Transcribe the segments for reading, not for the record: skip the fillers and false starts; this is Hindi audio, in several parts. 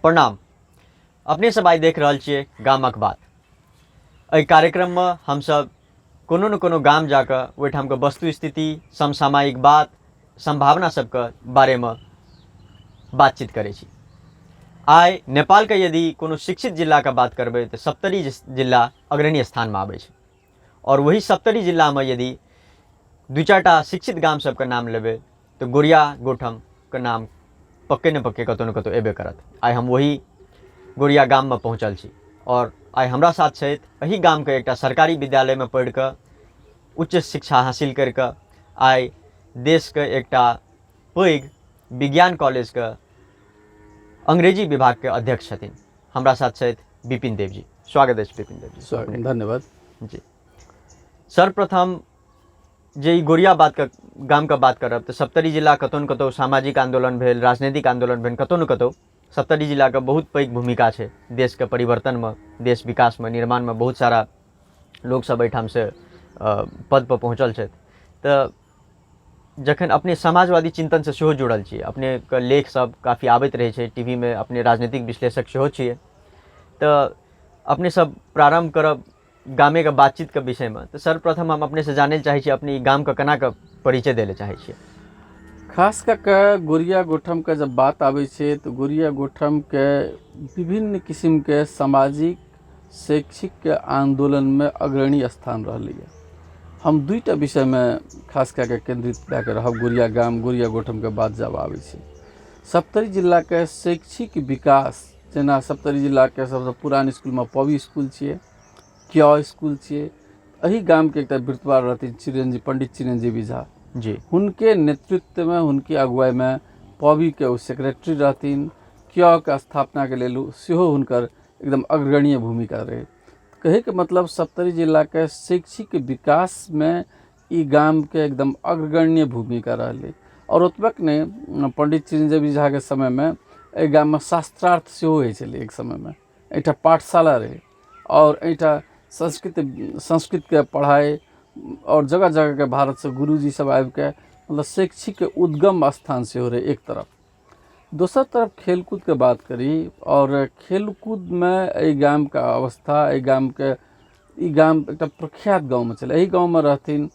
प्रणाम। अपने सब आई देख रहल छियै गामक बात। एहि कार्यक्रम में हम सब कोनो न कोनो गाम जाकर ओहिठाम के वस्तु स्थिति, समसामयिक बात, संभावना सबके बारे में बातचीत करै छी। आइ नेपाल के यदि कोनो शिक्षित जिला का बात करबै तो सप्तरी जिला अग्रणी स्थान में आबै छै। और वही सप्तरी जिला में यदि दू चारटा शिक्षित गाम सबके नाम लेबै तो गोरिया गोठम के नाम पक्के न पक्के कतौ न कतौ एबे करत। आइ हम वही गोरिया गाम में पहुँचल छी और आइ हमरा साथ छथि एही गाम के एकटा सरकारी विद्यालय में पढ़ि कऽ उच्च शिक्षा हासिल करि कऽ आइ देश के एकटा पैघ विज्ञान कॉलेज के अंग्रेजी विभाग के अध्यक्ष छथिन। हमरा साथ छथि विपिन देव जी। स्वागत अछि विपिन देव जी। स्वागत, धन्यवाद जी। सर्वप्रथम जे ई गोरिया गाम के बात करब तो सप्तरी जिला कतौ न कतौ सामाजिक आंदोलन भेल, राजनीतिक आंदोलन भेल, कतौ न कतौ सप्तरी जिला के बहुत पैघ भूमिका छै देश के परिवर्तन में, देश विकास में, निर्माण में। बहुत सारा लोग सब एहिठाम से पद पर पहुँचल छथि। तो जखन अपने समाजवादी चिंतन से सेहो जुड़ल छियै, अपने के लेख सब काफ़ी आबैत रहै छै टीवी में, अपने राजनीतिक विश्लेषक सेहो छियै। तो अपने सब प्रारंभ करब गामे के बातचीत के विषय में। तो सर्वप्रथम हम अपने से जानै चाहै छी अपने गाम के केना के परिचय देले चाहै छियै। खास करके गोरिया गोठम के जब बात आबै छै तो गोरिया गोठम के विभिन्न किस्म के सामाजिक शैक्षिक आंदोलन में अग्रणी स्थान रहलै। हम दुईटा विषय में खास करके केंद्रित भए के रहब। गोरिया गाम, गोरिया गोठम के बात जब आबै छै, सप्तरी जिला के शैक्षिक विकास, जेना सप्तरी जिला के सबसे पुरान स्कूल में पवी स्कूल छियै, क्या स्कूल छियै। एही गाम के एकटा वृतवार रहथिन पंडित चिरंजीवी झा जी। उनके नेतृत्व में, उनकी अगुवाई में पवी के सेक्रेटरी रहथिन। क्या के स्थापना के लेल सेहो हुनकर एकदम अग्रणीय भूमिका रहे। कहे के मतलब सप्तरी जिला के शैक्षिक विकास में ई गाम के एकदम अग्रगण्य भूमिका रहलै। और ओतबक ने पंडित चिरंजीवी झा के समय में एहि गाम में शास्त्रार्थ सेहो होइ छलै। एक समय में एहिठा पाठशाला रहे और एहिठा संस्कृत के पढ़ाई और जगह जगह के भारत से गुरुजी सब आबि के मतलब शैक्षिक उद्गम स्थान से हो रहे एक तरफ। दोसर तरफ खेलकूद के बात करी और खेलकूद में एहि गाम का अवस्था, ई गाम एक प्रख्यात गाँव में चले। एही गाँव में रहथिन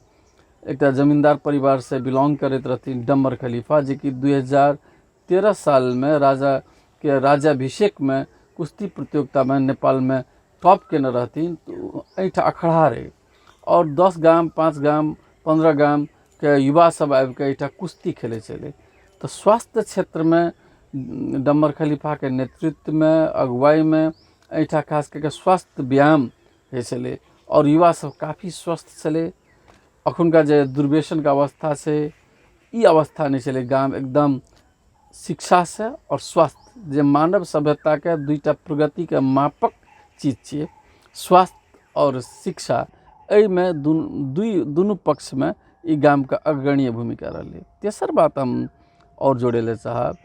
एक जमींदार परिवार से बिलोंग करते रहथिन डम्बर खलीफा, जे कि 2013 साल में राजा के राज्याभिषेक में कुश्ती प्रतियोगिता में नेपाल में टॉप के न रहथिन। तो एहिठा अखड़ा रहे और 10 गाम, 5 गाम, 15 गाम के युवा सब आबि के एहिठा कुश्ती खेले चले। तो स्वास्थ्य क्षेत्र में डम्बर खलीफा के नेतृत्व में, अगुवाई में एहिठा खास करके स्वास्थ्य व्यायाम होइ छलै और युवा सब काफ़ी स्वस्थ चले। अखुनका जे दुर्व्यसन के अवस्था से ई अवस्था नहीं चले। गाम एकदम शिक्षा से और स्वास्थ्य, जे मानव सभ्यता के दुईटा प्रगति के मापक चीज छियै, स्वास्थ्य और शिक्षा। एहि में दुनू पक्ष में ई गाम का अग्रणीय भूमिका रही। तेसर बात हम और जोड़े ले चाहब,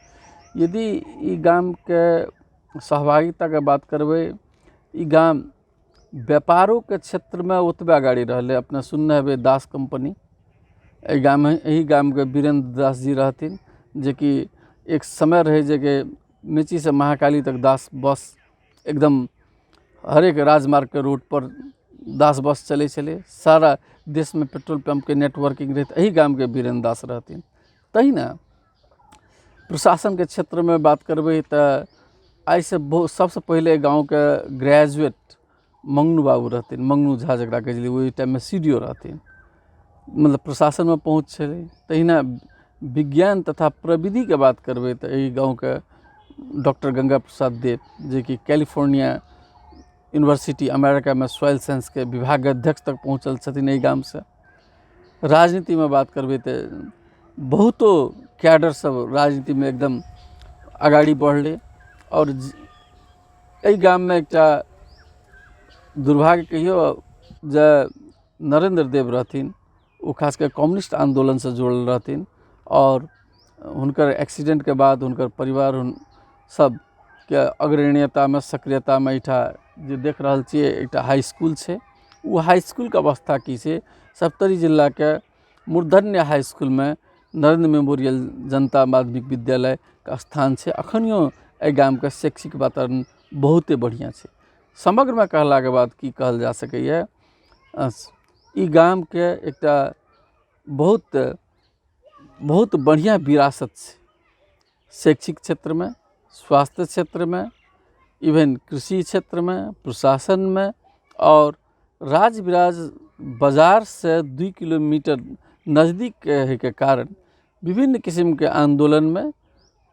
यदि ई गाम के सहभागिता के बात करबै, ई गाम व्यापारों के क्षेत्र में ओतबे आगाड़ी रहले। अपने सुनने हेबै दास कंपनी। एही गाम के वीरेंद्र दास जी रहथिन, जे कि एक समय रहे जे कि मेची से महाकाली तक दास बस एकदम हर एक राजमार्ग के रोड पर दास बस चले चले। सारा देश में पेट्रोल पंप के नेटवर्किंग रहते एही गाम के वीरेंद्र दास रहथिन। तही ना प्रशासन के क्षेत्र में बात करबै तो आई से सबसे पहले गांव के ग्रेजुएट मंगनू बाबू रहथिन, मंगनू झा जकरा कहै छलै, ओहि टाइम में सीडीओ रहथिन। मतलब प्रशासन में पहुँच छलै। तहिना विज्ञान तथा प्रविधि के बात करबै तो एही गाँव के डॉक्टर गंगा प्रसाद देव, जे कि कैलिफोर्निया यूनिवर्सिटी अमेरिका में सॉइल साइंस के विभाग अध्यक्ष तक पहुँचल छथिन एही गाम से। राजनीति में बात करबै तो बहुतो कैडर सब राजनीति में एकदम आगाड़ी बढ़ले। और एही गाम में एकटा दुर्भाग्य कहियो जे नरेंद्र देव रहथिन, वो खास कर कम्युनिस्ट आंदोलन से जुड़ल रहथिन। और हुनकर एक्सीडेंट के बाद हुनकर परिवार सब के अग्रणीयता में, सक्रियता में एहिठा जे देख रहल छियै एकटा हाई स्कूल छै। वो हाई स्कूल के अवस्था की छै, सप्तरी जिला के मूर्धन्य हाई स्कूल में नरेंद्र मेमोरियल जनता माध्यमिक विद्यालय का स्थान छै। अखनियो एहि गामके शैक्षिक वातावरण बहुते बढ़िया छै। समग्रमे कहलाके बाद की कहल जा सकैए, ई गामके एकटा बहुत बढ़िया विरासत छै, शैक्षिक क्षेत्र में, स्वास्थ्य क्षेत्र में, इवन कृषि क्षेत्र में, प्रशासन में, और राज बिराज बाजार से 2 किलोमीटर नज़दीक है के कारण विभिन्न किस्म के आंदोलन में,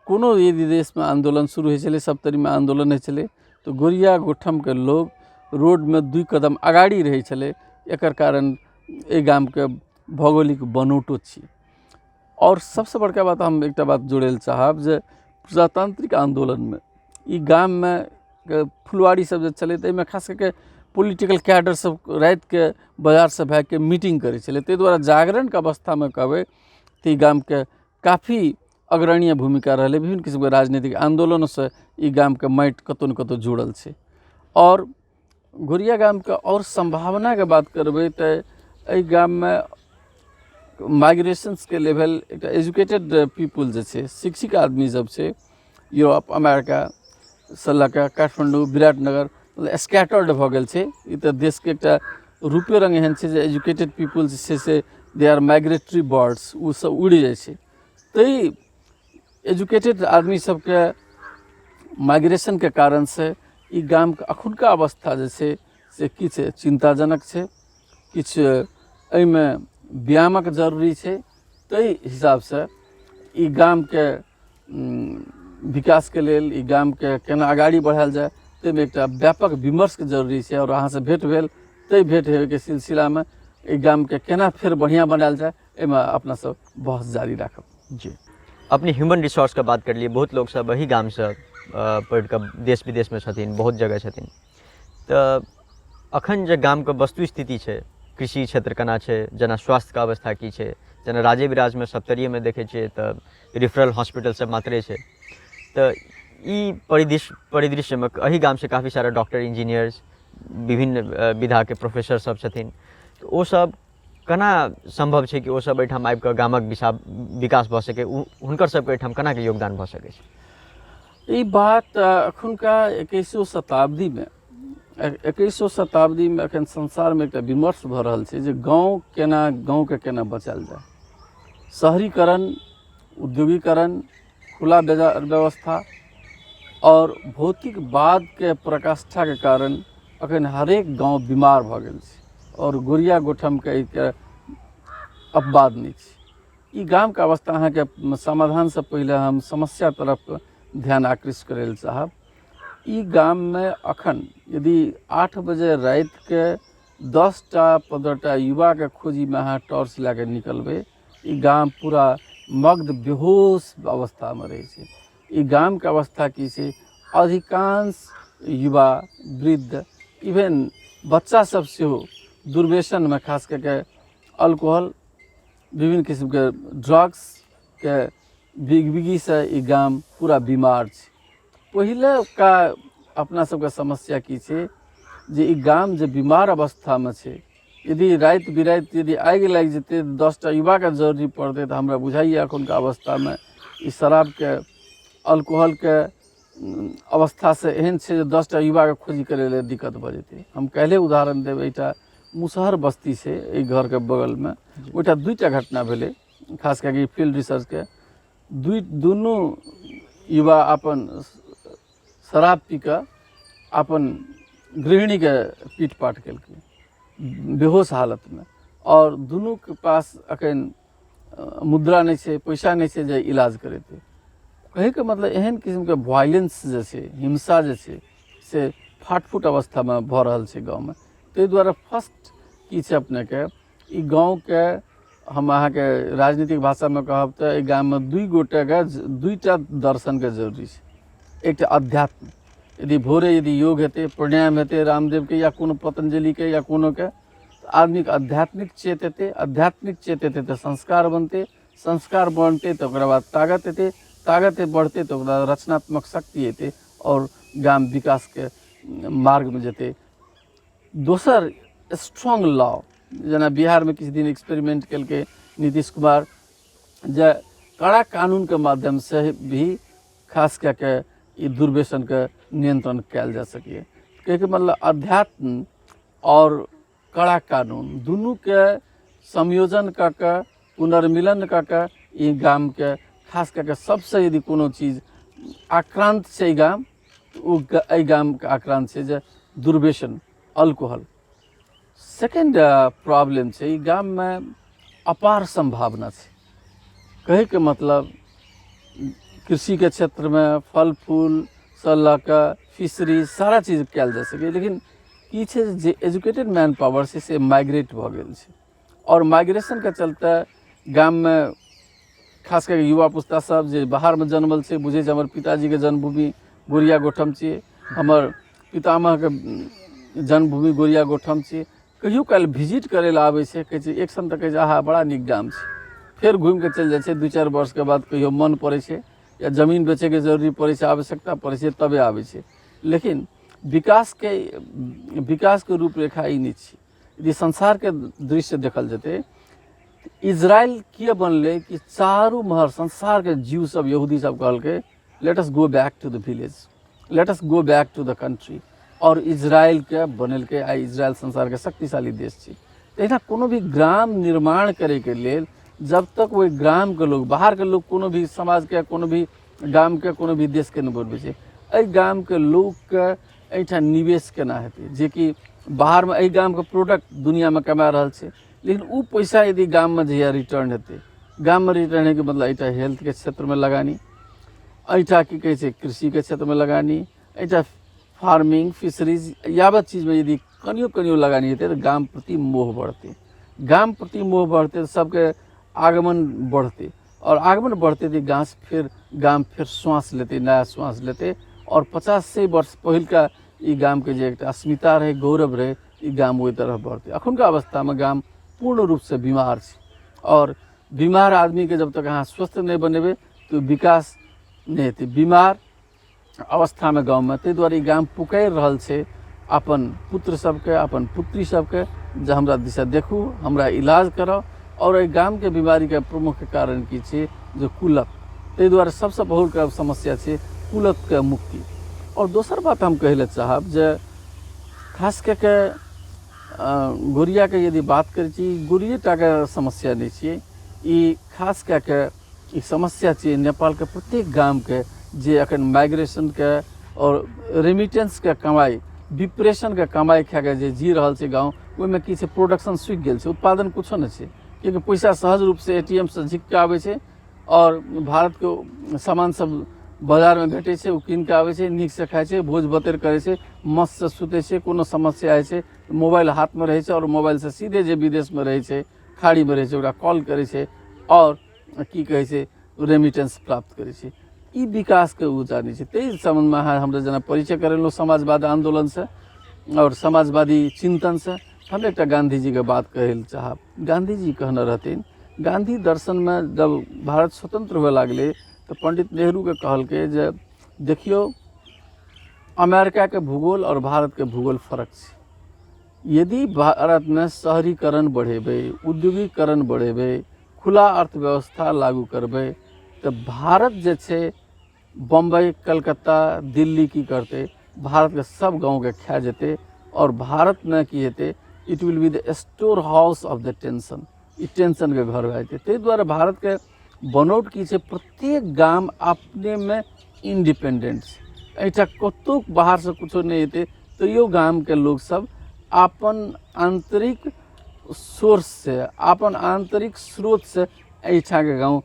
कोनो यदि देश में आंदोलन शुरू होइ छलै, सप्तरी में आंदोलन होइ छलै, तो गोरिया गोठम के लोग रोड में 2 कदम अगाड़ी रहै छलै। एकर कारण एहि गाम के भौगोलिक बनोटो छी। और सबसे बड़का बात हम एक बात जोड़े ले चाहब जे प्रजातांत्रिक आंदोलन में ई गाम में फुलवाड़ी सब जे चले, तो खास करके पॉलिटिकल कैडर सब रात के बाजार से भाग के मीटिंग करे छले। ताहि द्वारा जागरण के अवस्था में कहबे तो ई गाम के काफ़ी अग्रणीय भूमिका रहे। विभिन्न किस्म के राजनीतिक आंदोलनों से ई गाम के माटि कतौ न कतौ जुड़ल छै। और गोरिया गाम के और संभावना के बात करबे तो एहि गाम में माइग्रेशंस के लेवल, एक एजुकेटेड पीपुल जे छै, शिक्षित आदमी सब छै, यूरोप, अमेरिका से लऽ काठमांडू, विराटनगर स्कैटर्ड भऽ गेल छै। ई तऽ देश के एकटा रूपे रंग एहन छै जे एजुकेटेड पीपुल जे छै से दे आर माइग्रेटरी बर्ड्स, ओ सब उड़ि जाइ छै। ताहि एजुकेटेड आदमी सबके माइग्रेशन के कारण से ई गाम के अखुनका अवस्था जे छै से किछु चिंताजनक छै, किछु एहिमे व्यायामक जरूरी छै। ताहि हिसाब से ई गाम के विकास के लेल, ई गाम के केना आगाड़ी बढ़ायल जाए, ताहिमे एकटा व्यापक विमर्श के जरूरी छै। और अहाँ से भेंट भेल, ताहि भेंट होय के सिलसिला में ई गाम के केना फिर बढ़िया बनायल जाए, एहिमे अपना सब बहस जारी राखब। जी, अपनी ह्यूमन रिसोर्स का बात कर लिए, बहुत लोग सब वही गाम से पढ़ कर देश विदेश में छथिन, बहुत जगह छथिन। तो अखन जे गाम के वस्तु स्थिति छै, कृषि क्षेत्र केना छै, जेना स्वास्थ्य के अवस्था की छै, जेना राजे बिराज में सप्तरिये में देखे छियै तऽ रिफरल हॉस्पिटल सब मात्रे छै। तो ई परिदृश्य में एही गाम से काफ़ी सारा डॉक्टर, इंजीनियर्स, विभिन्न विधा के प्रोफेसर सब छथिन। तो ओ सब केना संभव छै कि ओ सब एहिठाम आबि कऽ गामक विकास भऽ सके, हुनकर सबके एहिठाम केना के योगदान भऽ सकै छै? ई बात अखुनका 21वीं शताब्दी में अखन संसार में एक विमर्श भऽ रहल छै जे गाँव के केना बचायल जाए। शहरीकरण, उद्योगीकरण, खुला बाजार व्यवस्था और भौतिकवाद के प्रकाष्ठा के कारण अखन हरेक गांव बीमार भऽ गेल छै। और गोरिया गोठम के अपवाद नहीं छै। ई गाम के अवस्था अहाँ के समाधान से पहले हम समस्या तरफ ध्यान आकृष्ट करे ले चाहब। ई गाम में अखन यदि 8 बजे रात के 10-15 युवा के खोजी में अहाँ टॉर्च लैके निकलबे, ई गाम पूरा मग्न बेहोश अवस्था में रहे छै। ई गाम के अवस्था की छै, अधिकांश युवा, वृद्ध, इवन बच्चा सब सेहो दुर्व्यसन में, खास करके अल्कोहल, विभिन्न किस्म के ड्रग्स के बिगबिगी से ई गाम पूरा बीमार छै। पहले का अपना सबके समस्या की छै जे ई गाम जे बीमार अवस्था में छै, यदि रात बिरात यदि आगि लागि जेतै, 10टा युवा के जरूरी पड़तै, तो हमरा बुझाइए अखुनका अवस्था में ई शराब के, अल्कोहल के अवस्था से एहन छै जे 10टा युवा के खोजी करे ले दिक्कत भऽ जेतै। हम पहले उदाहरण देब, एकटा मुसहर बस्ती छै एहि घर के बगल में, ओहिठाम 2टा घटना भेलै, खास करके फील्ड रिसर्च के। दुनू युवा अपन शराब पी कऽ अपन गृहिणी के पीट पाट केलकै बेहोश हालत में। और दुनू के पास अखन मुद्रा नहीं छै, पैसा नहीं छै जे इलाज करेतै। कहे के मतलब एहन किस्म के वायलेंस जे छै, हिंसा जे छै से फाटफूट अवस्था में भऽ रहल छै गाँव में। ताहि दुआरे फर्स्ट की छै अपने के, ई गाँव के हम अहाँ के राजनीतिक भाषा में कहब तो ई गाम में 2टा दर्शन के जरूरी छै। एकटा अध्यात्म, यदि भोरे यदि योग हेतै, प्राणायाम हेतै, रामदेव के या कोनो पतंजलि के या कोनो के, आदमी के आध्यात्मिक चेत हेतै, आध्यात्मिक चेत हेतै तो संस्कार बनते, संस्कार बनते तो ओकरा बाद ताकत हेतै, ताकत बढ़ते तो ओकरा रचनात्मक शक्ति हेतै और गाम विकास के मार्ग में जेतै। दोसर स्ट्रॉन्ग लॉ, जना बिहार में किछु दिन एक्सपेरिमेंट केलकै नीतीश कुमार, जे कड़ा कानून के माध्यम से भी खास करके ई दुर्व्यसन के नियंत्रण कयल जा सके। कहके मतलब अध्यात्म और कड़ा कानून दुनू के संयोजन कऽ के पुनर्मिलन कऽ के ई गाम के खास करके सबसे यदि कोनो चीज आक्रांत छै ई गाम तऽ ओ एहि गाम के आक्रांत छै जे दुर्व्यसन अल्कोहल। सेकेंड प्रॉब्लम छै ई गाम में अपार संभावना छै। कहे के मतलब कृषि के क्षेत्र में फल फूल से लऽ कऽ फिशरीज सारा चीज कयल जा सके, लेकिन की छै जे एजुकेटेड मैन पावर छै से माइग्रेट भऽ गेल छै और माइग्रेशन के चलते गाम में खास करके युवा पुस्ता सब जे बाहर में जन्मल छै बुझे छै हमर पिताजी के जन्मभूमि गोरिया गोठम छियै, हमर पितामह के जन्मभूमि गोरिया गोठम छियै। कहियो काल विजिट करे ला आबै छै, कहै छै एक सन तक कहै छै आहा बड़ा नीक गाम छै, फिर घूम के चलि जाइ छै। 2-4 वर्ष के बाद कहियो मन पड़ै छै या जमीन बेचे के जरूरी पड़ै छै, आवश्यकता पड़ै छै तबे आबै छै। लेकिन विकास के रूपरेखा ई नहि छै। यदि संसार के दृश्य देखल जेतै इजराइल किए बनले कि चारू महर संसार के जीव सब यहूदी सब कहलकै let us go back to the village, let us go back to the country, और इजराइल के बनेलकै। आई इजराइल संसार के शक्तिशाली देश छै। तहिना कोनो भी ग्राम निर्माण करे के लेल जब तक वही ग्राम के लोग बाहर के लोग कोनो भी समाज के कोनो भी गाम के कोनो भी देश के नहीं बनबै छै, एहि गाम के लोग के एहिठाम निवेश केना हेतै जे कि बाहर में एहि गाम के प्रोडक्ट दुनिया में कमा रहल छै, लेकिन उ पैसा यदि गाम में जहिया रिटर्न हेतै, गाम में रिटर्न है के मतलब एहिठाम हेल्थ के क्षेत्र में लगानी, एहिठाम की कहै छै कृषि के क्षेत्र में लगानी, एहिठाम फार्मिंग फिशरीज यावत चीज में यदि कनियो कनियो लगानी हेतै तो गाम प्रति मोह बढ़ते। गाम प्रति मोह बढ़ते तो सबके आगमन बढ़ते, और आगमन बढ़ते तो गाम फिर श्वास लेते, नया श्वास लेते, और 50-100 वर्ष पहिल का ई गाम के जे एकटा अस्मिता रहे गौरव रहे ई गाम ओहि तरह बढ़ते। अखुनका अवस्था में गाम पूर्ण रूप से बीमार छै, और बीमार आदमी के जब तक अहाँ स्वस्थ नहीं बनेबे तो विकास नहीं हेतै। बीमार अवस्था में गाँव में ताहि दुआरे गाम पुकार रहल छै अपन पुत्र सबके अपन पुत्री सबके जे हमरा दिशा देखू, हमरा इलाज कराओ। और एहि गाम के बीमारी के प्रमुख कारण की छै जे कुलत। ताहि दुआरे सबसे बहुत समस्या छै कुलत के मुक्ति। और दोसर बात हम कहले चाहब जे खास करके गोरिया के यदि बात करै छी, गोरियेटा के समस्या नहीं छियै, ई खास करके ई समस्या छै नेपाल के प्रत्येक गाम के जे अखन माइग्रेशन के और रेमिटेंस के कमाई डिप्रेशन के कमाई खा के जे जी रहल छै गाँव, ओहिमे की छै प्रोडक्शन सूखि गेल छै, उत्पादन कुछो नहीं छै, क्योंकि पैसा सहज रूप से ATM से झिक के आबै छै और भारत के सामान सब बाजार में भेटे छै, ओ कीन के आबै छै, नीक से खाइ छै, भोज बतेर करे छै, मस्त से सुते छै, कोनो समस्या आय छै मोबाइल हाथ में रहे छै और मोबाइल से सीधे जे विदेश में रहे छै खाड़ी में रहे छै ओकरा कॉल करे छै और की कहे छै रेमिटेंस प्राप्त करे छै। ई विकास के ऊर्जा नहीं छै। तेज संबंध में हमरा जना परिचय करेलो समाजवादी आंदोलन से और समाजवादी चिंतन से हम एक गांधी जी के बात कहे चाहब। गांधी जी कहने रहथिन, गांधी दर्शन में जब भारत स्वतंत्र हुए लागले तो पंडित नेहरू के कहलके जे देखियो अमेरिका के भूगोल और भारत के भूगोल फर्क छै। यदि भारत में शहरीकरण बढ़ेबे, उद्योगीकरण बढ़ेबे, खुला अर्थव्यवस्था लागू करबे तो भारत जे छै बम्बई कलकत्ता दिल्ली की करते भारत के सब गांव के खा जेते, और भारत में की हेते it will be the store house of the tension, E tension के घर भए जेते। ताहि दुआरे भारत के बनौट की छै प्रत्येक गाम अपने में इंडिपेंडेंट छै, एहिठाम कतौ बाहर से कुछो नहीं हेते तैयो गाम के लोग सब अपन आंतरिक सोर्स से अपन आंतरिक स्रोत से एहिठाम के गाँव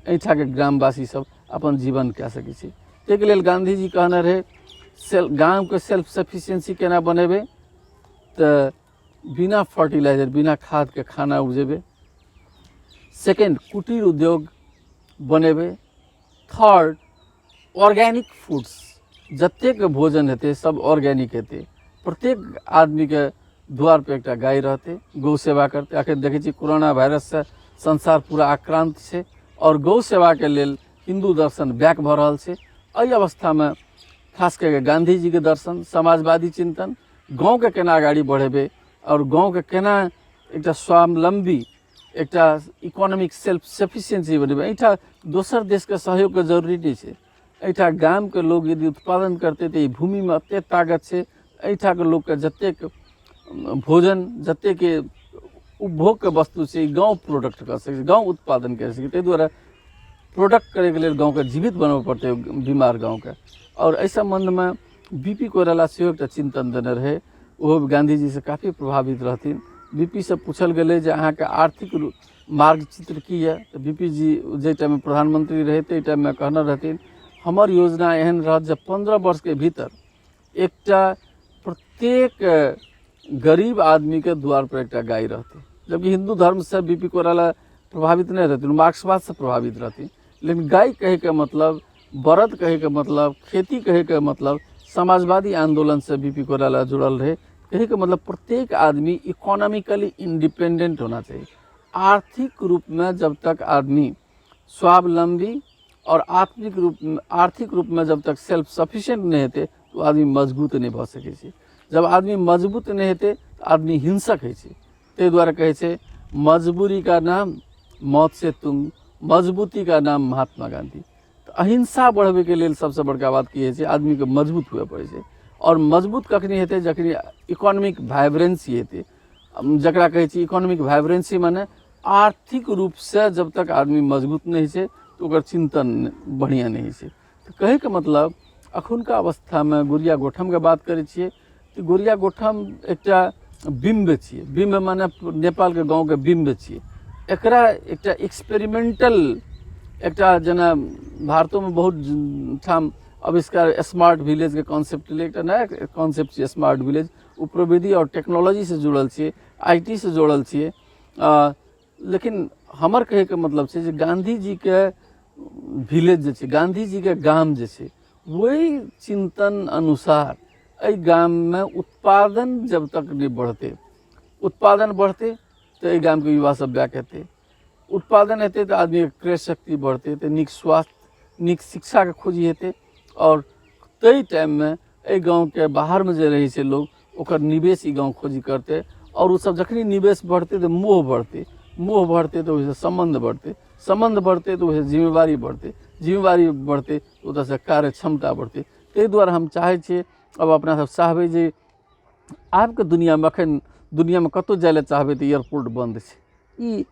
एहिठाम के ग्रामवासी सब अपन जीवन कए सकै छै। ताहिके लेल गांधी जी कहने रहे गाँव के सेल्फ सफिशिएंसी केना बनेबे तो बिना फर्टिलाइजर बिना खाद के खाना उपजेबे। सेकेंड कुटीर उद्योग बनेबे। थर्ड ऑर्गेनिक फूड्स, जतेक भोजन हेतै सब ऑर्गेनिक हेतै। प्रत्येक आदमी के द्वार पे एकटा गाय रहते, गौ सेवा करते। आखिर देखे छी कोरोना वायरस से संसार पूरा आक्रांत छै और गौ सेवा के लेल हिंदू दर्शन बैक भ रहल छै। एहि अवस्था में खास करके गांधी जी के दर्शन समाजवादी चिंतन गाँव के केना आगाड़ी बढ़ेबे और गाँव के केना एकटा स्वावलंबी एकटा इकोनॉमिक सेल्फ सफिशिएंसी बनेबे। एहिठाम दोसर देश के सहयोग के जरूरी नहीं छै। एहिठा गाम के लोग यदि उत्पादन करते तो भूमि में एते ताकत है, एहिठा के लोग के जतेक भोजन जतेक के उपभोग के वस्तु से गाँव प्रोडक्ट कर सके, गाँव उत्पादन कर सके। ताहि दुआरे प्रोडक्ट करे के लिए गाँव के जीवित बनबे पड़ते बीमार गाँव के। और एहि संबंध में बीपी कोइराला सेहो एकटा चिंतन देने रहे, ओहो गांधी जी से काफ़ी प्रभावित रहथिन। बीपी से पूछल गेलै जे अहाँ के आर्थिक मार्ग चित्र की है, तो बीपी जी जे टाइम में प्रधानमंत्री रहे ते टाइम में कहने रहथिन हमर योजना एहन रहत जे 15 वर्ष के भीतर एकटा प्रत्येक गरीब आदमी के द्वार पर एकटा गाय रहती। जबकि हिंदू धर्म से बीपी कोइराला प्रभावित नहीं रहती, मार्क्सवाद से प्रभावित रहती, लेकिन गाय कहे के मतलब, बरद कहे के मतलब, खेती कहे के मतलब समाजवादी आंदोलन से बीपी कोइराला जुड़ल रहे। कहे के मतलब प्रत्येक आदमी इकोनॉमिकली इंडिपेंडेंट होना चाहिए। आर्थिक रूप में जब तक आदमी स्वावलंबी और आर्थिक रूप में जब तक सेल्फ सफिशिएंट नहीं होते तो आदमी मजबूत नहीं भ सकै छै। जब आदमी मजबूत नहीं होते तो आदमी हिंसक है। ते द्वारा कहे छे मजबूरी का नाम मौत से तुम, मजबूती का नाम महात्मा गांधी। तो अहिंसा बढ़ावे के लिए सबसे बड़का बात की है आदमी के मजबूत हुए पड़े छै। और मजबूत कखनी हेतै जखनी इकोनॉमिक वाइब्रेंसी हेतै। जकरा कहे छी इकोनॉमिक वाइब्रेंसी माने आर्थिक रूप से जब तक आदमी मजबूत नहीं है तो ओकर चिंतन बढ़िया नहीं है। तो कहे के मतलब अखुनका अवस्था में गुड़िया गोठम के बात करे छिए तो गुड़िया गोठम एकटा बिंब छिए। बिंब माने नेपाल के गाँव के बिंब छिए। एकरा एकटा एक्सपेरिमेंटल एकटा जेना भारतों में बहुत ठाम आविष्कार स्मार्ट विलेज के कॉन्सेप्ट ले, एक नया कॉन्सेप्ट है स्मार्ट विलेज। उ प्रविधि और टेक्नोलॉजी से जुड़ल छे, आईटी से जुड़ल छे। लेकिन हमर कहे के मतलब छे जे गांधी जी के विलेज जे छे, गांधी जी के गाम जे छे, वही चिंतन अनुसार एहि गाम में उत्पादन जब तक नहीं बढ़ते, उत्पादन बढ़ते तो एहि गाम के युवा सब बैक हेतै, उत्पादन हेतै तो आदमी के क्रय शक्ति बढ़ते, तो नीक स्वास्थ्य नीक शिक्षा के खोजी हेतै। और तई टाइम में ए गाँव के बाहर में जे रही से लोग ओकर निवेश ई गाँव खोजी करते। और उ सब जखनी निवेश बढ़ते तो मोह बढ़ते, मोह बढ़ते तो वैसे संबंध बढ़ते, संबंध बढ़ते तो वैसे जिम्मेवारी बढ़ते, जिम्मेवारी बढ़ते तो ओतऽ से कार्य क्षमता बढ़ते। ताहि दुआरे हम चाहे छिए अब अपना सब चाहबै जे आब के दुनिया में अखन दुनिया में कतौ जाय ले चाहबै तो एयरपोर्ट बंद छै। ई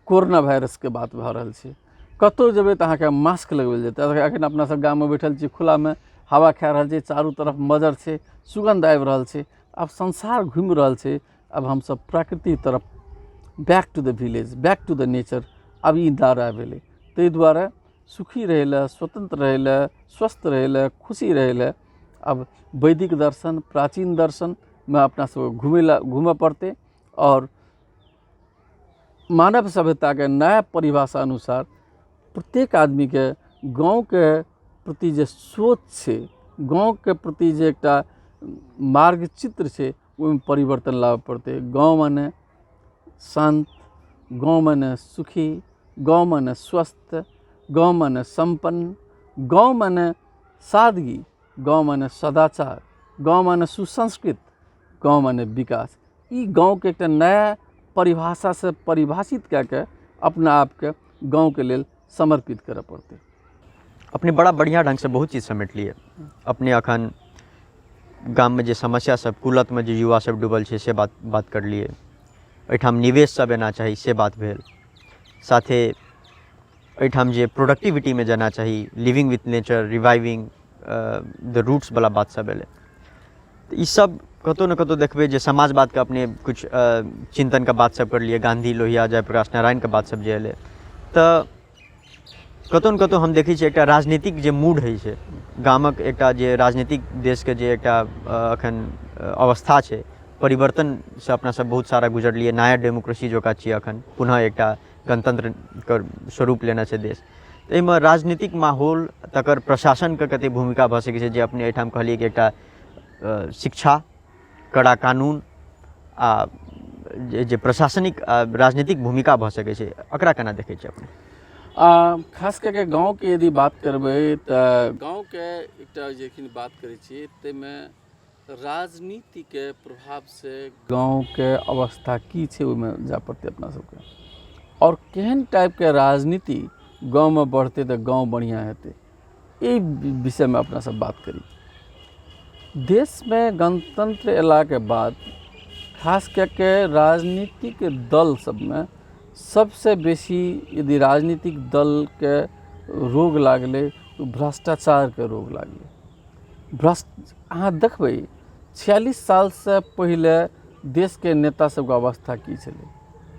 कोरोना वायरस के बात भऽ रहल छै। कतौ जेबै तऽ अहाँके मास्क लगबैल जेतै। अखन अपना सब गाम में बैठल छी, खुला में हवा खा रहल छी, चारू तरफ मजर छै, सुगंध आबि रहल छै। अब संसार घूमि रहल छै। अब हम सब प्रकृति तरफ back to the village, back to the nature, अब ई नारा भेलै। ताहि दुआरे सुखी रहै लए, स्वतंत्र रहै लए, स्वस्थ रहै लए, खुशी रहै लए अब वैदिक दर्शन, प्राचीन दर्शन में अपना सब घूमय पड़ते। और मानव सभ्यता के नया परिभाषा अनुसार प्रत्येक आदमी के गाँव के प्रति जे सोच छै, गाँव के प्रति जे एकटा मार्गचित्र छै, ओहिमे परिवर्तन लाबऽ पड़ते। गाँव माने शांत, गाँव माने सुखी, गाँव माने स्वस्थ, गाँव माने संपन्न, गाँव माने सादगी, गाँव माने सदाचार, गाँव माने सुसंस्कृत, गाँव माने विकास। ई गाँव के एकटा नया परिभाषा से परिभाषित कऽ के अपना आप के गाँव के लेल समर्पित करऽ पड़ते। अपने बड़ा बढ़िया ढंग से बहुत चीज समेट लिए। अपने अखन गाम में जे समस्या सब, कुलत में जे युवा सब डूबल छै से बात कर लिए। एहिठाम निवेश सब एना चाही से बात भेल। साथे एहिठाम जे प्रोडक्टिविटी में जाना चाही, living with nature, reviving the roots वाला बात सब एलै। तो ई सब कतौ न कतौ देखबै जे समाजवाद के अपने कुछ चिंतन का बात सब कर लिए। गांधी, लोहिया, जयप्रकाश नारायण के बात सब जे एलै तऽ कतौ न कतौ हम देखै छियै एकटा राजनीतिक जे मूड है छै गामक, एकटा जे राजनीतिक देश के जे एकटा अखन अवस्था छै, परिवर्तन से अपना सब बहुत सारा गुजरलिए। नया डेमोक्रेसी जोका छियै अखन, पुनः एकटा गणतंत्र के स्वरूप लेना छै देश। तऽ एहिमे राजनीतिक माहौल तकर प्रशासन के कते भूमिका भऽ सकै छै, जे अपने एहिठाम कहलिए कि एकटा शिक्षा, कड़ा कानून आ जे प्रशासनिक राजनीतिक भूमिका भऽ सकै छै, एकरा केना देखै छै अपने? खास करके गाँव के यदि बात करबै तऽ गाँव के एकटा जखन बात करै छियै ताहिमे राजनीति के प्रभाव से गाँव के अवस्था की छै ओहिमे जा पड़तै अपना सबके। और केहन टाइप के राजनीति गाँव में बढ़ते तो गाँव बढ़िया हेतै। ये विषय में अपना सब बात करी। देश में गणतंत्र अयला के बाद खास करके राजनीतिक दल सब में सबसे बेसी यदि राजनीतिक दल के रोग लागले तो भ्रष्टाचार के रोग लागले। अहाँ देखबै 46 साल से पहले देश के नेता सबके अवस्था की छलै।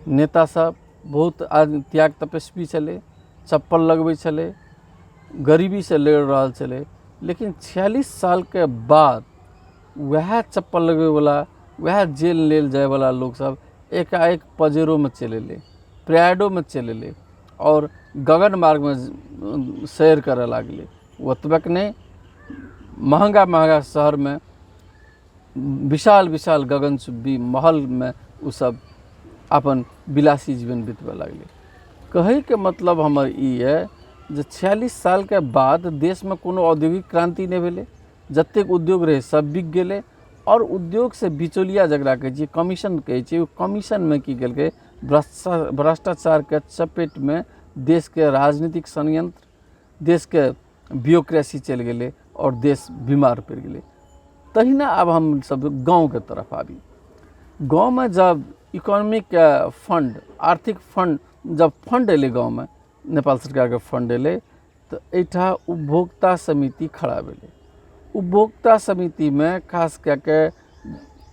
नेता सब बहुत त्याग तपस्वी छलै, चप्पल लगबै छलै, गरीबी से लड़ रहा छलै। लेकिन 46 साल के बाद वह चप्पल लगबै वाला, वह जेल लेल जाए वाला लोग सब एकाएक पजेरो में चले ले, प्रयाडो में चले ले और गगन मार्ग में सैर करे लागले। ओतबेक नहीं, महंगा महंगा शहर में विशाल विशाल गगनचुंबी महल में उ सब अपन विलासी जीवन बितबे लगले। कहे के मतलब हमर ई है जे 46 साल के बाद देश में कोनो औद्योगिक क्रांति नहीं भेले। जतेक उद्योग रहे सब बिक गेले और उद्योग से बिचौलिया जकरा कहे छी, कमीशन कहे छी, कमीशन में की केलकै भ्रष्टाचार के चपेट में देश के राजनीतिक संयंत्र, देश के ब्यूरोक्रेसी चल गए और देश बीमार पड़ गए। तहिना अब हम सब गांव के तरफ आबी। गांव में जब इकोनॉमिक फंड, आर्थिक फंड, जब फंड एले गांव में, नेपाल सरकार के फंड एले तो एठा उपभोक्ता समिति खड़ा भेले। उपभोक्ता समिति में खास करके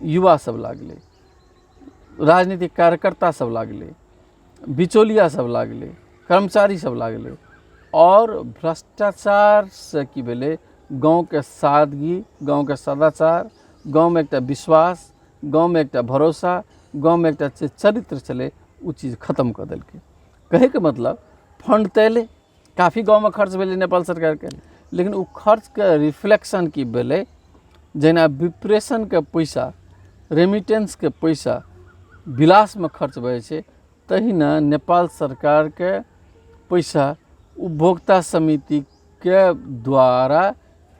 युवा सब लागले, राजनीतिक कार्यकर्ता सब लागले, बिचौलिया सब लागले, कर्मचारी सब लागले और भ्रष्टाचार से की भेले गांव के सादगी, गांव के सदाचार, गांव में एक विश्वास, गांव में एक भरोसा, गांव में एक चरित्र चले, वो चीज़ खत्म कर दिल के। कहे के मतलब फंड तैले काफ़ी गांव में खर्च भेले नेपाल सरकार के, लेकिन वो खर्च के रिफ्लेक्शन की भेले जेना विप्रेशन के पैसा, रेमिटेंस के पैसा विलास में खर्च भए छै, तहिना नेपाल सरकार के पैसा उपभोक्ता समिति के द्वारा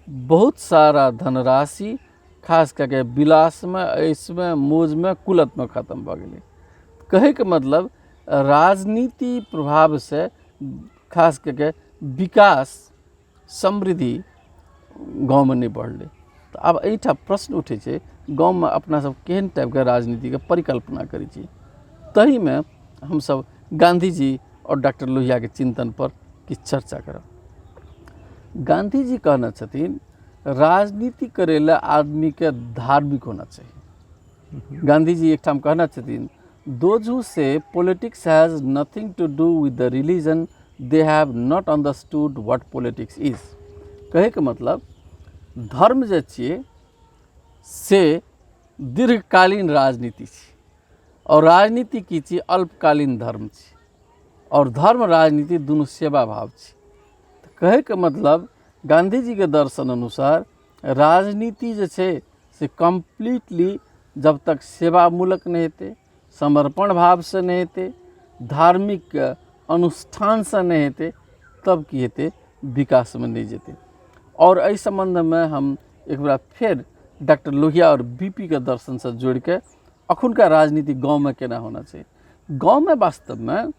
बहुत सारा धनराशि खास करके विलास में, ऐश में, मौज में, कुलत में खत्म भ गेलै। कहे के मतलब राजनीति प्रभाव से खास करके विकास, समृद्धि गाँव में नहीं बढ़ले। तो अब एठा प्रश्न उठे छै, गाँव में अपना सब केहन टाइप के राजनीति के परिकल्पना करी छी। तही में हम सब गांधी जी और डॉक्टर लोहिया के चिंतन पर किछु चर्चा करब। गांधी जी कहना छथिन राजनीति करेला आदमी के धार्मिक होना चाहिए। गांधी जी एक ठाम कहना छथिन, those who say politics has nothing to do with the religion, they have not understood what politics is। कहे के मतलब धर्म जे छियै से दीर्घकालीन राजनीति छै और राजनीति की छियै अल्पकालीन धर्म छै और धर्म राजनीति दुनू सेवा भाव छै। कहे के मतलब गांधी जी के दर्शन अनुसार राजनीति जे छै से कम्प्लीटली जब तक सेवामूलक नहीं हेतै, समर्पण भाव से नहीं हेतै, धार्मिक अनुष्ठान से नहीं हेतै, तब की हेतै, विकास में नहीं जेतै। और इस संबंध में हम एक बार फिर डॉक्टर लोहिया और बीपी के दर्शन से जोड़ के अखुनका राजनीति गाँव में केना होना चाहिए। गाँव में वास्तव में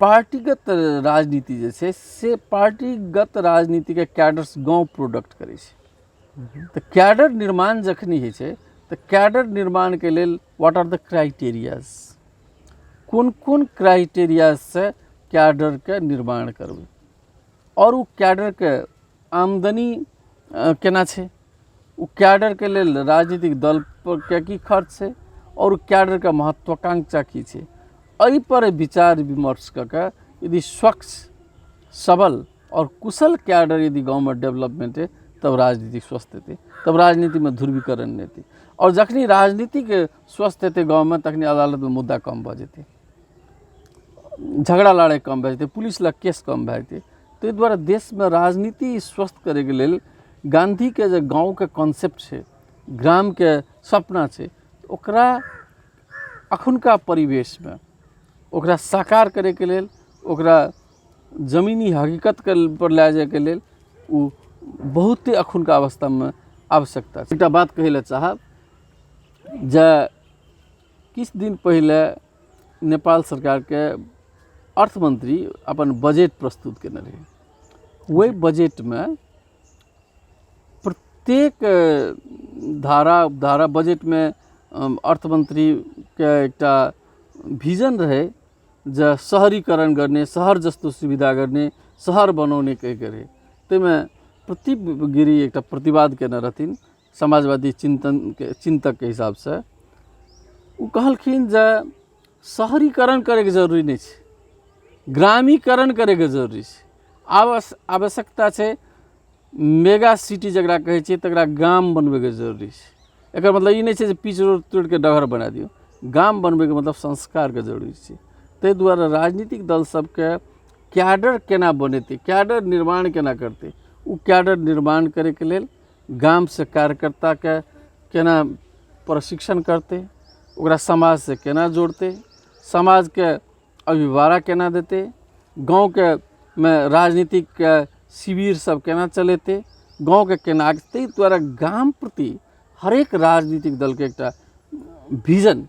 पार्टीगत राजनीति जे छै से पार्टीगत राजनीति के कैडर्स गाँव प्रोडक्ट करे छै। तो कैडर निर्माण जखनी होइ छै तो कैडर निर्माण के लेल व्हाट आर द क्राइटेरियाज, कोन कोन क्राइटेरिया से कैडर के निर्माण करबै और वो कैडर के आमदनी केना छै, वो कैडर के लेल राजनीतिक दल पर के की खर्च छै और कैडर के महत्वाकांक्षा की छै, एहि पर विचार विमर्श करके यदि स्वच्छ, सबल और कुशल कैडर यदि गाँव में डेवलपमेंट है तब राजनीति स्वस्थ हेतै, तब राजनीति में ध्रुवीकरण नहीं हेतै। और जखनी राजनीति के स्वस्थ हेतै गाँव में तखनी अदालत में मुद्दा कम भ जेतै, झगड़ा लड़ाई कम भए जेतै, पुलिस लग केस कम भए जेतै। ताहि दुआरे देश में राजनीति स्वस्थ करे के लेल गांधी के जे गाँव के कॉन्सेप्ट छै, ग्राम के सपना छै, ओकरा अखुनका परिवेश में ओकरा साकार करे के लेल, ओकरा जमीनी हकीकत के पर ले जाए के लेल उ बहुत ही अखुनका अवस्था में आवश्यकता छै। एकटा बात कहे ला चाहब जे किछु दिन पहले नेपाल सरकार के अर्थमंत्री अपन बजट प्रस्तुत केने रहे, वही बजट में प्रत्येक धारा बजट में अर्थमंत्री के एकटा विजन रहे जे शहरीकरण करने, शहर जस्तो सुविधा करने, शहर बनाउने कहि करे। तैमे प्रदीप गिरी एक प्रतिवाद केने रहथिन समाजवादी चिंतक के हिसाब से। वो कहलखिन जे शहरीकरण करे के जरूरी नहीं है, ग्रामीकरण करे के जरूरी है। आवश्यकता है मेगा सिटी जकरा कहै छै तकरा गाम बनबे के जरूरी है। एकर मतलब ई नहीं है जे पिच रोड तोड़ के डगर बना दियो। गाम बनबे के मतलब संस्कार के जरूरी है। ताहि दुआरे राजनीतिक दल सबके कैडर केना बनेते, कैडर निर्माण केना करते, उ कैडर निर्माण करे के लेल गाम से कार्यकर्ता के केना प्रशिक्षण करते, ओकरा समाज से केना जोड़ते, समाज के अभिवारा केना देते, गाँव के में राजनीतिक के शिविर सब केना चलेते, गाँव के केना। ताहि द्वारा गाम प्रति हरेक राजनीतिक दल के एकटा विजन,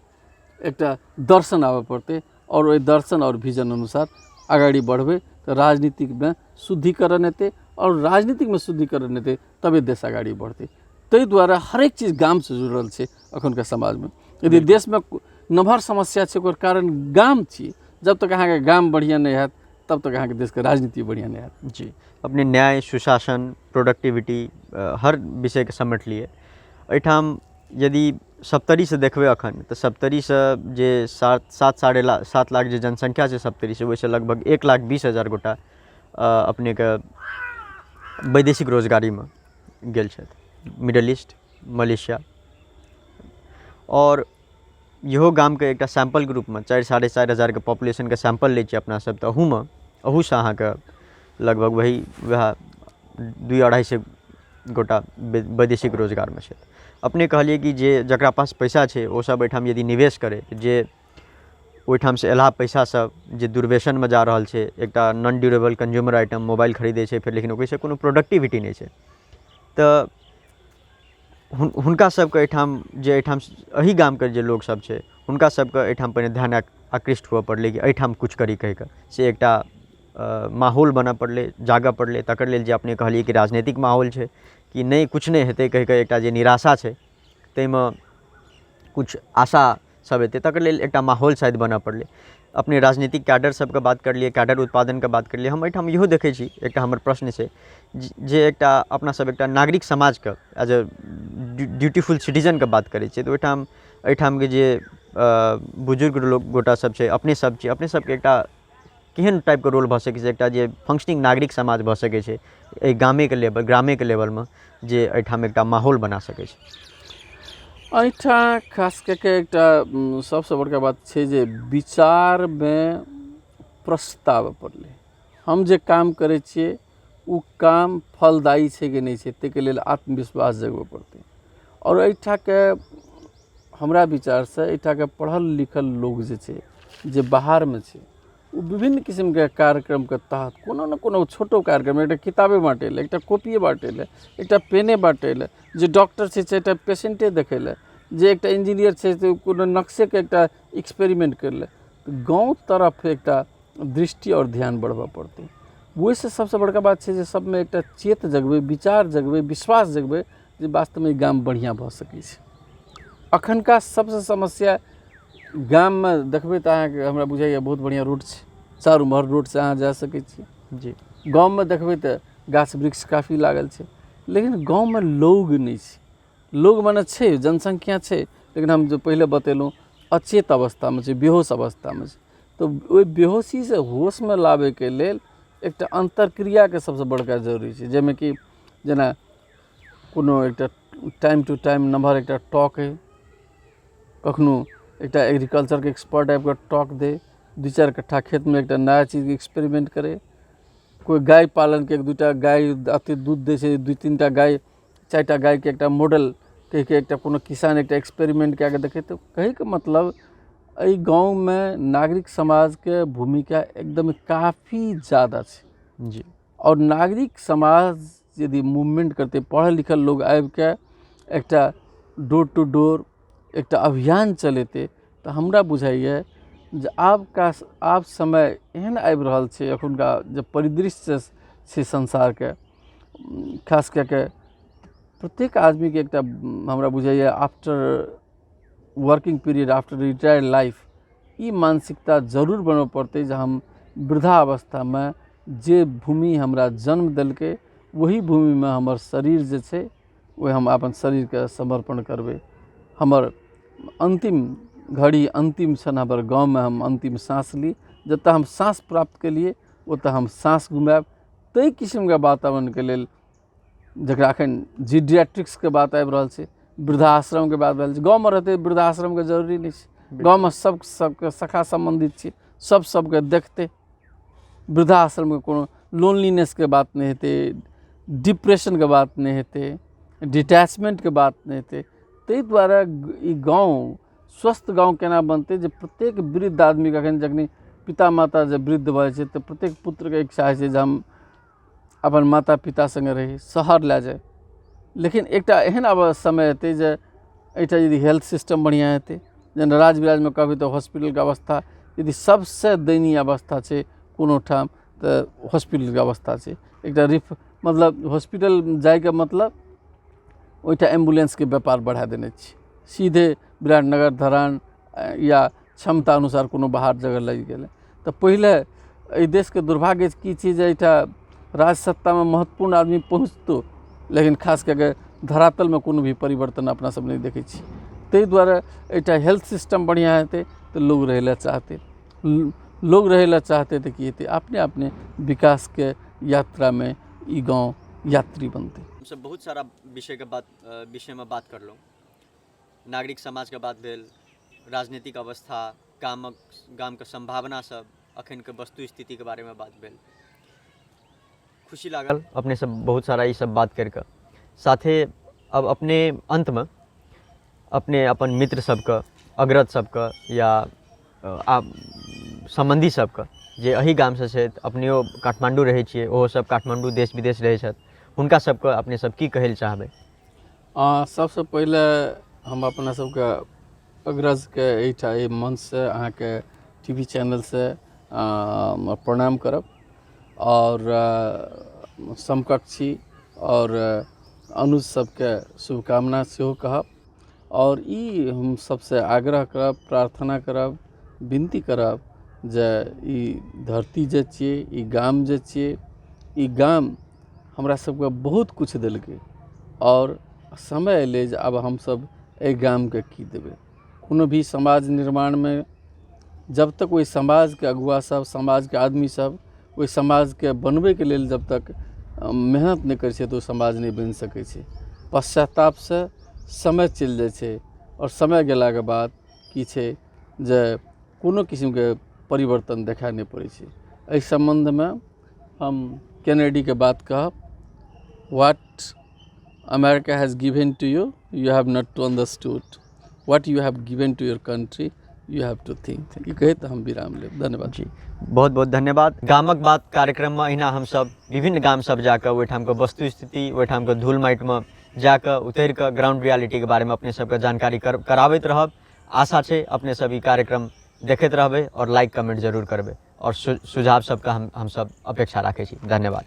एकटा दर्शन आवे पड़ते और वही दर्शन और विजन अनुसार आगाड़ी बढ़बे तो राजनीतिक में शुद्धिकरण हेतै और राजनीतिक में शुद्धिकरण हेतै तबे देश आगाड़ी बढ़ते। ताहि द्वारा हरेक चीज गाम से जुड़ल छै अखन के समाज में। यदि देश में नम्हर समस्या छै ओकर कारण गाम छी। जब तक अहाँ के गाम बढ़िया नहीं हैत तब तक अहाँ के देश के राजनीति बढ़िया नहीं हैत। जी, अपने न्याय, सुशासन, प्रोडक्टिविटी हर विषय के समेट लिए। एठाम यदि सप्तरी से देखबे अखन तो सप्तरी से जे 7 लाख जे जनसंख्या छै सप्तरी से, वैसे लगभग 1,20,000 गोटा अपने के वैदेशिक रोजगारी में गेल छथि, मिडल ईस्ट, मलेशिया। और इहो गाम के एक सैंपल ग्रुप में 4-4.5 के पॉपुलेशन के सैंपल ले अपना सब, तो अहू से अहाँ के लगभग वह 2-2.5 गोटा वैदेशिक रोजगार में छथि। अपने कहलिए कि जे जकरा पास पैसा छै ओ सब एठाम यदि निवेश करे, जे ओहिठाम से एला पैसा सब जे दुर्व्यसन में जा रहल छै, एकटा non durable consumer item mobile खरीदे छै फिर, लेकिन ओकरे कोनो प्रोडक्टिविटी नहीं छै, तो हुनका सबके एठाम जे एठाम एही गाम के जे लोग सब छै हुनका सबके एठाम पहिने ध्यान आकृष्ट हुआ पड़ले कि एठाम कुछ करी कहि के से एकटा माहौल बना पड़ले, जागा पड़ले। तकर लेल जे अपने कहलिए कि राजनीतिक माहौल छै कि नहीं कुछ नहीं हेतै कहि के एकटा जे निराशा छै तैमे कुछ आशा सब हेतै, तकर लेल एकटा माहौल शायद बना पड़ले। अपने राजनीतिक कैडर सबके बात कर लिए, कैडर उत्पादन के बात कर लिए। हम एठाम इहो देखै छी, एकटा हमर प्रश्न छै जे एकटा अपना सब एकटा नागरिक समाज के एज अ ड्यूटीफुल सिटीजन के बात करै छियै, तो एठाम के जे बुजुर्ग लोग गोटा सब छै, अपने सब छी, अपने सबके एकटा केहन टाइप के रोल भऽ सकै छै, एकटा जे फंक्शनिंग नागरिक समाज भऽ सकै छै एहि ग्रामे के लेवल में, जे एठाम एकटा माहौल बना सकै छै। एहिठा खास करके एकटा सबसे बड़का बात छै जे विचार में प्रस्ताव पड़ले। हम जे काम करे छियै उ काम फलदायी छै कि नहीं छै, ताहिके लेल आत्मविश्वास जगबे पड़ते। और एहिठा के हमरा विचार से एहिठा के पढ़ल लिखल लोग जे छै, जे बाहर में छै, वो विभिन्न किस्म के कार्यक्रम के तहत कोनो न कोनो छोटो कार्यक्रम, एक किताबे बाँटेले, एक कॉपिए बाँटेले, एक पेने बाँटेले, जे डॉक्टर छै एक पेशेंटे देखेले, जे एक इंजीनियर छै तो कोनो नक्शे के एक एक्सपेरिमेंट करले। तो गाँव तरफ एक दृष्टि और ध्यान बढ़बा पड़ते। वही से सबसे बड़का बात है जे सब में एक चेत जगबे, विचार जगबे, विश्वास जगबे जे वास्तव में गाम बढ़िया भ सकै छै। अखनका सबसे समस्या गाम में देखबे तो अहाँके हमरा बुझाइए बहुत बढ़िया रोड छै, चारू महर रोड से अहाँ जा सकै छी। जी, गाँव में देखबे तो गाछ वृक्ष काफ़ी लागल छै, लेकिन गाँव में लोग नहीं छै। लोग माने छै, जनसंख्या छै, लेकिन हम जो पहले बतेलूँ अचेत अवस्था में छै, बेहोश अवस्था में छै। तो ओहि बेहोशी से होश में लाबे के लेल एक अंतरक्रिया के सबसे बड़का जरूरी है, जैमें कि जेना कोनो एक टाइम टू टाइम नम्हर एक टॉक है, कखनो एक एग्रीकल्चर के एक्सपर्ट टाइप का टॉक दे, 2-4 कट्ठा खेत में एक नया चीज के एक्सपेरिमेंट करे। कोई गाय पालन के 1-2 गाय अति दूध दे छै, 2-3 गाय 4 गाय के एक मॉडल कह के एक कोनो किसान एक एक्सपेरिमेंट के देखे। तो कहे के मतलब एहि गाँव में नागरिक समाज के भूमिका एकदम काफ़ी ज़्यादा है। जी, और नागरिक समाज यदि मूवमेंट करते, पढ़ल लिखल लोग आबि के एक डोर टू डोर एक अभियान चलेते, तो हमरा बुझाइए जे आब समय एहन आबि रहल छै, अखुनका जे परिदृश्य छै संसार के, खास कऽ के प्रत्येक आदमी के एकटा हमरा बुझाइए after working period, after retired life, ई मानसिकता जरूर बनबऽ पड़तै जे हम वृद्धावस्था में जे भूमि हमरा जन्म देलकै वही भूमि में हमर शरीर जे छै वह हम अपन शरीर के समर्पण करबै। हमर अंतिम घड़ी, अंतिम क्षण हमर गाँव में हम अंतिम सांस ली, जतऽ हम सांस प्राप्त केलिए ओतऽ हम सांस गुमाएब। ताहि किस्म के वातावरण के लेल जकरा अखन जीडियाट्रिक्स के बात आबि रहल छै, वृद्धाश्रम के बात भेल छै, गाँव में रहते वृद्धाश्रम के जरूरी नहीं छै, गाँव में सबके सखा संबंधित छै, सबके देखते, वृद्धाश्रम के कोनो लोनलीनेस के बात नहीं हेतै, डिप्रेशन के बात नहीं हेतै, डिटैचमेंट के बात नहीं हेतै। ताहि दुआरे ई गाँव स्वस्थ गाँव केना बनतै जे प्रत्येक वृद्ध आदमी के अखन जखनी पिता माता जब वृद्ध भऽ जाइ छै तऽ प्रत्येक पुत्र के इच्छा होइ छै जे हम अपन माता पिता संगे रही, शहर लए जाए। लेकिन एकटा एहन समय हेतै जे एहिठाम यदि हेल्थ सिस्टम बढ़िया हेतै, जेना राजविराज में कहबै तऽ हॉस्पिटल के अवस्था यदि सबसे दयनीय अवस्था छै कोनो ठाम तऽ हॉस्पिटल के अवस्था छै। एकटा मतलब हॉस्पिटल जाए के मतलब ओइठा एम्बुलेंस के व्यापार बढ़ा देने छी, सीधे विराटनगर, धरान या क्षमता अनुसार कोनो बाहर जगह लग गेलै। तऽ पहिले एहि देश के दुर्भाग्य की छै जे एहिठा राज सत्ता में महत्वपूर्ण आदमी पहुँचतो, लेकिन खास करके धरातल में कोनो भी परिवर्तन अपना सब नहीं देखै छी। ताहि दुआरे एहिठा हेल्थ सिस्टम बढ़िया हेतै तऽ लोग रहै लए चाहतै, लोग रहै लए चाहतै तऽ की हेतै, अपने अपने विकास के यात्रा में ई गाँव यात्री बनते। हमसे बहुत सारा विषय में बात करलहुँ, नागरिक समाज के बात भेल, राजनीतिक अवस्था, गाम के संभावना सब, अखन के वस्तु स्थिति के बारे में बात भेल। खुशी लागल अपने सब बहुत सारा ये सब बात करके। साथे अब अपने अंत में अपने अपन मित्र सबके, अग्रज सबके या संबंधी सबके जे अही गाम से छथि, अपनेओ काठमांडू रहै छियै, ओहो सब काठमांडू देश विदेश रहै छथि, हुनका सबके अपने सब की कहै लए चाहबै? सबसे पहले हम अपना सबके अग्रज के एहिठा एहि मंच से, अहाँ के टीवी चैनल से प्रणाम करब और समकक्षी और अनुज सबके शुभकामना सेहो कहब। और ई हम सबसे आग्रह करब, प्रार्थना करब, विनती करब जे ई धरती जे छियै, ई गाम जे छियै, ई गाम हमरा सबके बहुत कुछ देलकै और समय एलै जे आब हमसब एहि गाम के की देबै। कोनो भी समाज निर्माण में जब तक ओहि समाज के अगुआ सब, समाज के आदमी सब ओहि समाज के बनबै के लेल जब तक मेहनत नहीं करै छै तऽ ओ समाज नहीं बनि सकै छै। पश्चाताप से समय चलि जाइ छै और समय गेला के बाद की छै जे कोनो किस्म के परिवर्तन देखाई नहीं पड़ै छै। एहि संबंध में हम कैनेडी के बात कहब, what America has given to you, you have not to understood, what you have given to your country, you have to think. ई कहे तो हम विराम लेब। धन्यवाद जी, बहुत बहुत धन्यवाद। गामक बात कार्यक्रम में अहिना हम सब विभिन्न गाम सब जाकर ओहिठाम के वस्तु स्थिति, ओहिठाम के धूल माटि में जाकर उतर के ग्राउंड रियलिटी के बारे में अपने सबके जानकारी कराबैत रहब। आशा छै अपने सब ई कार्यक्रम देखैत रहबै और लाइक कमेंट जरूर करबै और सुझाव सबके हम सब अपेक्षा राखै छी। धन्यवाद।